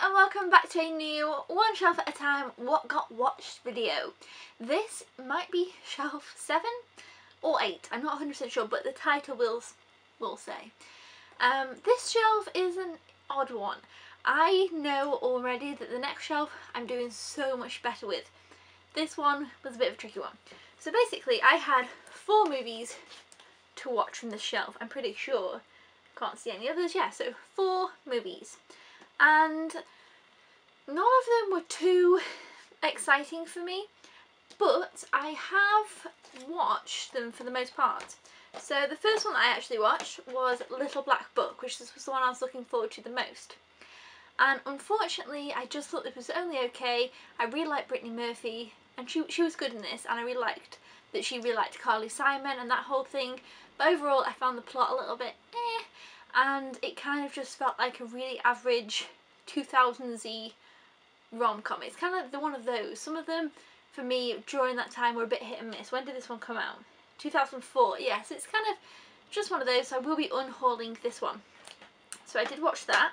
Hi and welcome back to a new One Shelf at a Time What Got Watched video. This might be shelf 7 or 8, I'm not 100% sure, but the title will say. This shelf is an odd one. I know already that the next shelf I'm doing so much better with. This one was a bit of a tricky one. So basically I had 4 movies to watch from this shelf, I'm pretty sure. Can't see any others, yeah, so 4 movies. And none of them were too exciting for me, but I have watched them for the most part. So the first one I actually watched was Little Black Book, which was the one I was looking forward to the most. And unfortunately I just thought it was only okay. I really liked Brittany Murphy and she was good in this, and I really liked that she really liked Carly Simon and that whole thing, but overall I found the plot a little bit and it kind of just felt like a really average 2000s-y rom-com. It's kind of like one of those. Some of them, for me, during that time were a bit hit and miss. When did this one come out? 2004. Yes, it's kind of just one of those, so I will be unhauling this one. So I did watch that.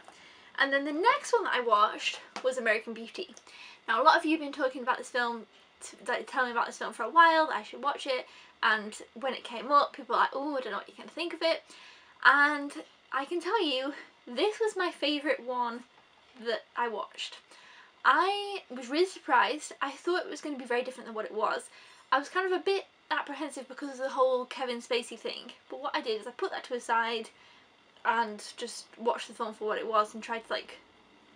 And then the next one that I watched was American Beauty. Now, a lot of you have been talking about this film, telling me about this film for a while, that I should watch it. And when it came up, people were like, oh, I don't know what you're going to think of it. And I can tell you, this was my favourite one that I watched. I was really surprised. I thought it was going to be very different than what it was. I was kind of a bit apprehensive because of the whole Kevin Spacey thing. But what I did is I put that to a side and just watched the film for what it was and tried to, like,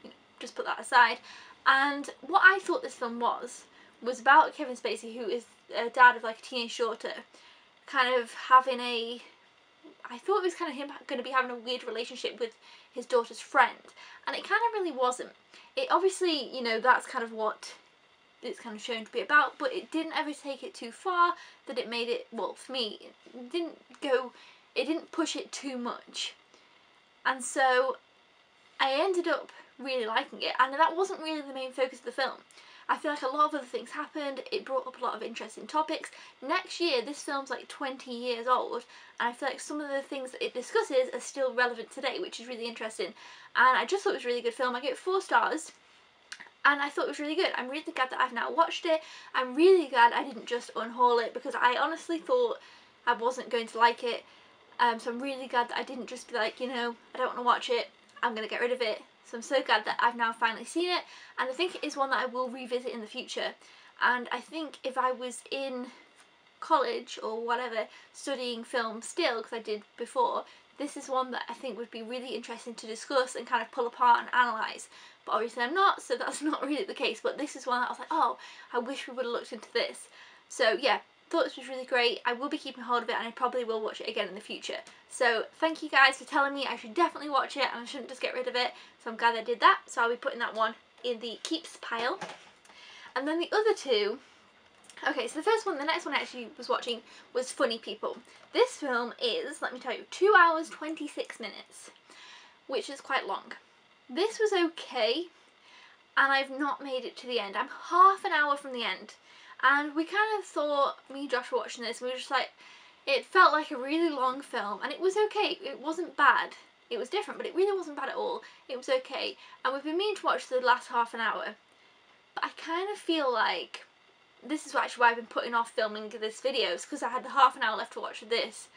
you know, just put that aside. And what I thought this film was about Kevin Spacey, who is a dad of like a teenage daughter, kind of having a... I thought it was kind of him going to be having a weird relationship with his daughter's friend, and it kind of really wasn't. It obviously, you know, that's kind of what it's kind of shown to be about, but it didn't ever take it too far that it made it, well, for me, it didn't push it too much. And so I ended up really liking it, and that wasn't really the main focus of the film. I feel like a lot of other things happened, it brought up a lot of interesting topics. Next year, this film's like 20 years old, and I feel like some of the things that it discusses are still relevant today, which is really interesting. And I just thought it was a really good film. I gave it 4 stars, and I thought it was really good. I'm really glad that I've now watched it. I'm really glad I didn't just unhaul it, because I honestly thought I wasn't going to like it. So I'm really glad that I didn't just be like, you know, I don't want to watch it, I'm going to get rid of it. So I'm so glad that I've now finally seen it, and I think it is one that I will revisit in the future. And I think if I was in college or whatever studying film still, because I did before, this is one that I think would be really interesting to discuss and kind of pull apart and analyse. But obviously I'm not, so that's not really the case. But this is one that I was like, oh, I wish we would have looked into this. So yeah, thought this was really great. I will be keeping hold of it, and I probably will watch it again in the future. So thank you guys for telling me I should definitely watch it and I shouldn't just get rid of it. So I'm glad I did that. So I'll be putting that one in the keeps pile. And then the other 2, okay, so the next one I actually was watching was Funny People. This film is, let me tell you, 2 hours 26 minutes, which is quite long. This was okay, and I've not made it to the end. I'm half an hour from the end. And we kind of thought, me and Josh were watching this, and we were just like, it felt like a really long film, and it was okay. It wasn't bad. It was different, but it really wasn't bad at all. It was okay. And we've been meaning to watch the last half an hour. But I kind of feel like, this is actually why I've been putting off filming this video, is because I had the half an hour left to watch this.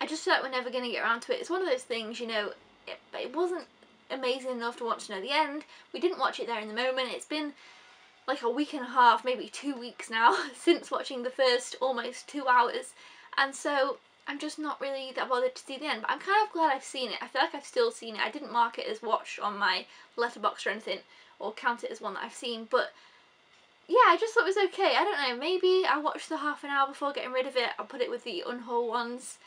I just feel like we're never going to get around to it. It's one of those things, you know, it wasn't amazing enough to want to know the end. We didn't watch it there in the moment. It's been like a week and a half, maybe 2 weeks now, since watching the first almost 2 hours. And so I'm just not really that bothered to see the end, but I'm kind of glad I've seen it. I feel like I've still seen it. I didn't mark it as watched on my letterbox or anything, or count it as one that I've seen, but yeah, I just thought it was okay. I don't know, maybe I'll watch the half an hour before getting rid of it. I'll put it with the unhaul ones.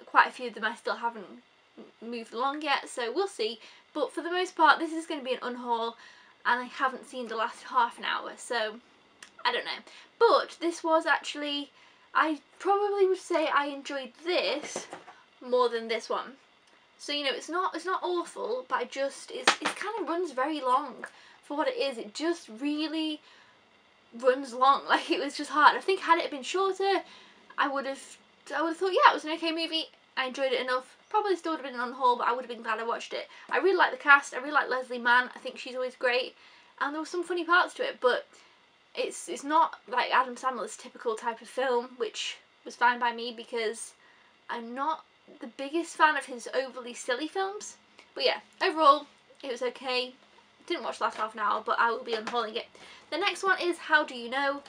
Quite a few of them I still haven't moved along yet, so we'll see. But for the most part, this is going to be an unhaul, and I haven't seen the last half an hour, so I don't know. But this was actually, I probably would say I enjoyed this more than this one. So, you know, it's not awful, but it kind of runs very long for what it is. It just really runs long. Like, it was just hard. I think had it been shorter, I would have thought, yeah, it was an okay movie. I enjoyed it enough, Probably still would have been an unhaul, but I would have been glad I watched it. I really like the cast. I really like Leslie Mann. I think she's always great, and there were some funny parts to it, but it's not like Adam Sandler's typical type of film, which was fine by me because I'm not the biggest fan of his overly silly films. But yeah, overall, it was okay. Didn't watch the last half an hour, but I will be unhauling it. The next one is How Do You Know,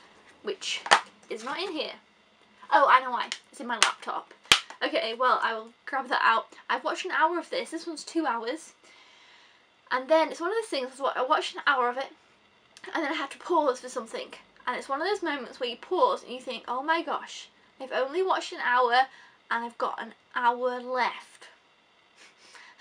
which is not in here. Oh, I know why. It's in my laptop. Okay, well, I will grab that out. I've watched an hour of this. This one's 2 hours. And then it's one of those things, I watched an hour of it, and then I had to pause for something. And it's one of those moments where you pause and you think, oh my gosh, I've only watched an hour and I've got an hour left.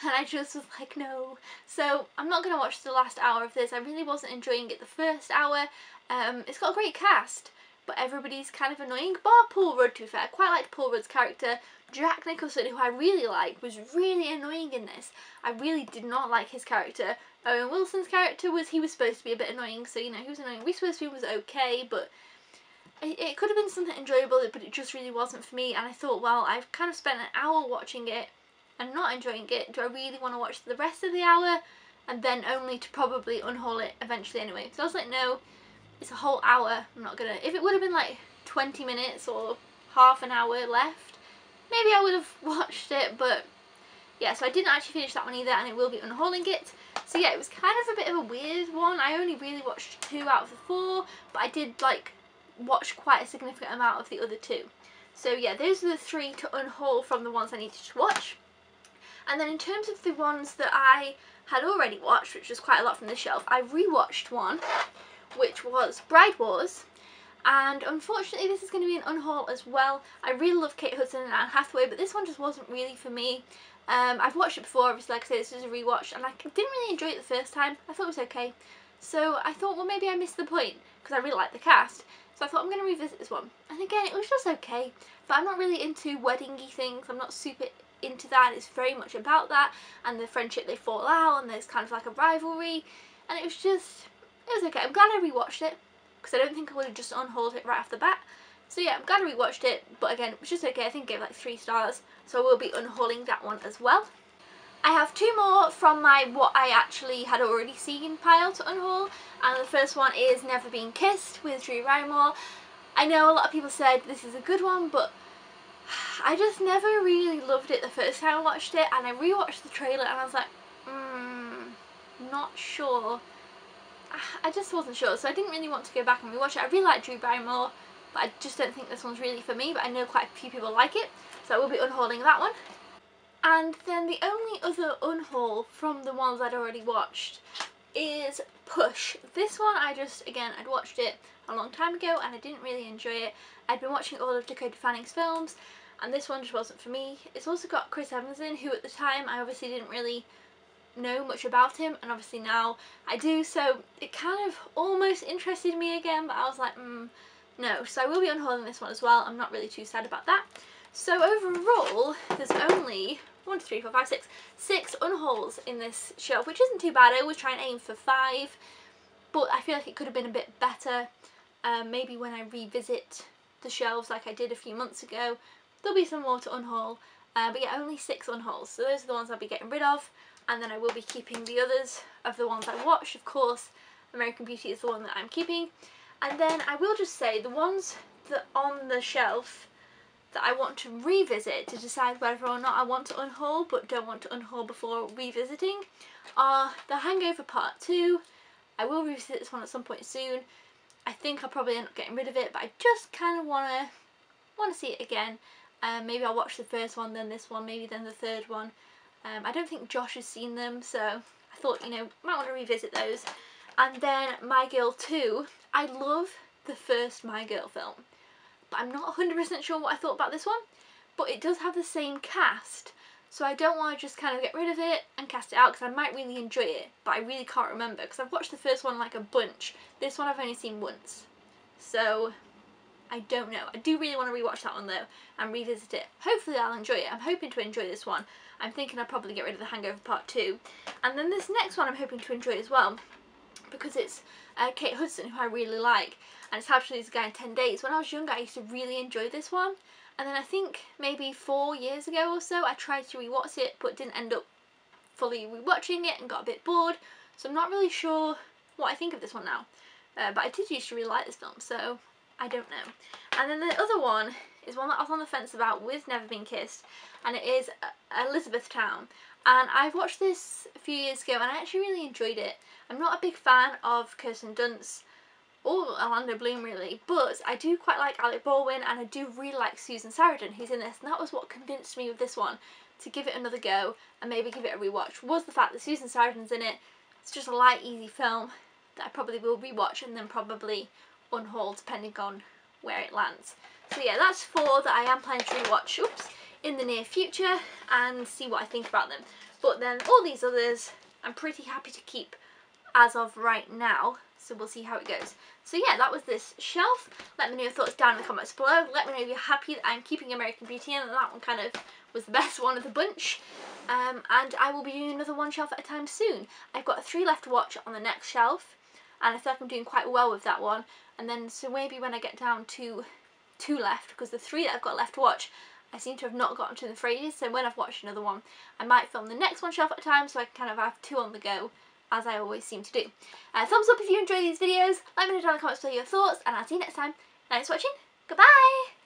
And I just was like, no. So I'm not going to watch the last hour of this. I really wasn't enjoying it the first hour. It's got a great cast, but everybody's kind of annoying, bar Paul Rudd, to be fair. I quite liked Paul Rudd's character. Jack Nicholson, who I really like, was really annoying in this. I really did not like his character. Owen Wilson's character he was supposed to be a bit annoying, so you know, he was annoying. Reese Witherspoon was okay, but it could have been something enjoyable, but it just really wasn't for me. And I thought, well, I've kind of spent an hour watching it and not enjoying it. Do I really want to watch the rest of the hour? And then only to probably unhaul it eventually anyway. So I was like, no, it's a whole hour. I'm not gonna. If it would have been like 20 minutes or half an hour left, maybe I would have watched it, but yeah, so I didn't actually finish that one either, and it will be unhauling it. So yeah, it was kind of a bit of a weird one. I only really watched 2 out of the 4, but I did like watch quite a significant amount of the other 2. So yeah, those are the 3 to unhaul from the ones I needed to watch. And then in terms of the ones that I had already watched, which was quite a lot from the shelf, I rewatched one, which was Bride Wars. And unfortunately this is going to be an unhaul as well. I really love Kate Hudson and Anne Hathaway, but this one just wasn't really for me. I've watched it before, obviously, like I said, this is a rewatch, and I didn't really enjoy it the first time. I thought it was okay. So I thought, well, maybe I missed the point, because I really like the cast. So I thought I'm going to revisit this one. And again, it was just okay, but I'm not really into wedding-y things. I'm not super into that. It's very much about that, and the friendship, they fall out, and there's kind of like a rivalry, and it was okay. I'm glad I rewatched it, because I don't think I would have just unhauled it right off the bat. So yeah, I'm glad I rewatched it, but again, it was just okay. I think I gave it like 3 stars, so I will be unhauling that one as well. I have 2 more from my what I actually had already seen pile to unhaul, and the first one is Never Been Kissed with Drew Barrymore. I know a lot of people said this is a good one, but I just never really loved it the first time I watched it, and I rewatched the trailer and I was like, not sure. I just wasn't sure, so I didn't really want to go back and rewatch it. I really like Drew Barrymore, but I just don't think this one's really for me, but I know quite a few people like it, so I will be unhauling that one. And then the only other unhaul from the ones I'd already watched is Push. This one I'd watched it a long time ago and I didn't really enjoy it. I'd been watching all of Dakota Fanning's films, and this one just wasn't for me. It's also got Chris Evans in, who at the time I obviously didn't really know much about him, and obviously now I do, so it kind of almost interested me again, but I was like, no. So I will be unhauling this one as well. I'm not really too sad about that. So overall, there's only 6 unhauls in this shelf, which isn't too bad. I always try and aim for 5, but I feel like it could have been a bit better. Maybe when I revisit the shelves like I did a few months ago, there'll be some more to unhaul. But yeah, only 6 unhauls. So those are the ones I'll be getting rid of, and then I will be keeping the others of the ones I watched. Of course, American Beauty is the one that I'm keeping. And then I will just say the ones that on the shelf that I want to revisit to decide whether or not I want to unhaul but don't want to unhaul before revisiting are The Hangover Part 2. I will revisit this one at some point soon. I think I'll probably end up getting rid of it, but I just kind of want to see it again. Maybe I'll watch the first one, then this one, maybe then the third one. I don't think Josh has seen them, so I thought, you know, might want to revisit those. And then My Girl 2. I love the first My Girl film, but I'm not 100% sure what I thought about this one. But it does have the same cast, so I don't want to just kind of get rid of it and cast it out, because I might really enjoy it, but I really can't remember, because I've watched the first one like a bunch. This one I've only seen once, so I don't know. I do really want to rewatch that one though and revisit it. Hopefully I'll enjoy it. I'm hoping to enjoy this one. I'm thinking I'll probably get rid of The Hangover Part 2. And then this next one I'm hoping to enjoy as well, because it's Kate Hudson, who I really like, and it's How to Lose a Guy in 10 Days. When I was younger, I used to really enjoy this one, And then I think maybe 4 years ago or so I tried to rewatch it but didn't end up fully rewatching it and got a bit bored. So I'm not really sure what I think of this one now. But I did used to really like this film, so I don't know. And then the other one is one that I was on the fence about with Never Been Kissed, and it is Elizabethtown. And I watched this a few years ago and I actually really enjoyed it. I'm not a big fan of Kirsten Dunst or Orlando Bloom really, but I do quite like Alec Baldwin and I do really like Susan Sarandon who's in this, and that was what convinced me with this one to give it another go and maybe give it a rewatch, was the fact that Susan Sarandon's in it. It's just a light, easy film that I probably will rewatch and then probably unhaul depending on where it lands. So yeah, that's 4 that I am planning to rewatch in the near future and see what I think about them. But then all these others I'm pretty happy to keep as of right now, so we'll see how it goes. So yeah, that was this shelf. Let me know your thoughts down in the comments below. Let me know if you're happy that I'm keeping American Beauty in, and that one kind of was the best one of the bunch. And I will be doing another one shelf at a time soon. I've got 3 left to watch on the next shelf, and I feel like I'm doing quite well with that one. And then so maybe when I get down to 2 left, because the 3 that I've got left to watch I seem to have not gotten to them for ages, so when I've watched another one I might film the next one shelf at a time so I can kind of have 2 on the go, as I always seem to do. Thumbs up if you enjoy these videos, let me know down in the comments below your thoughts, and I'll see you next time. Thanks for watching, goodbye!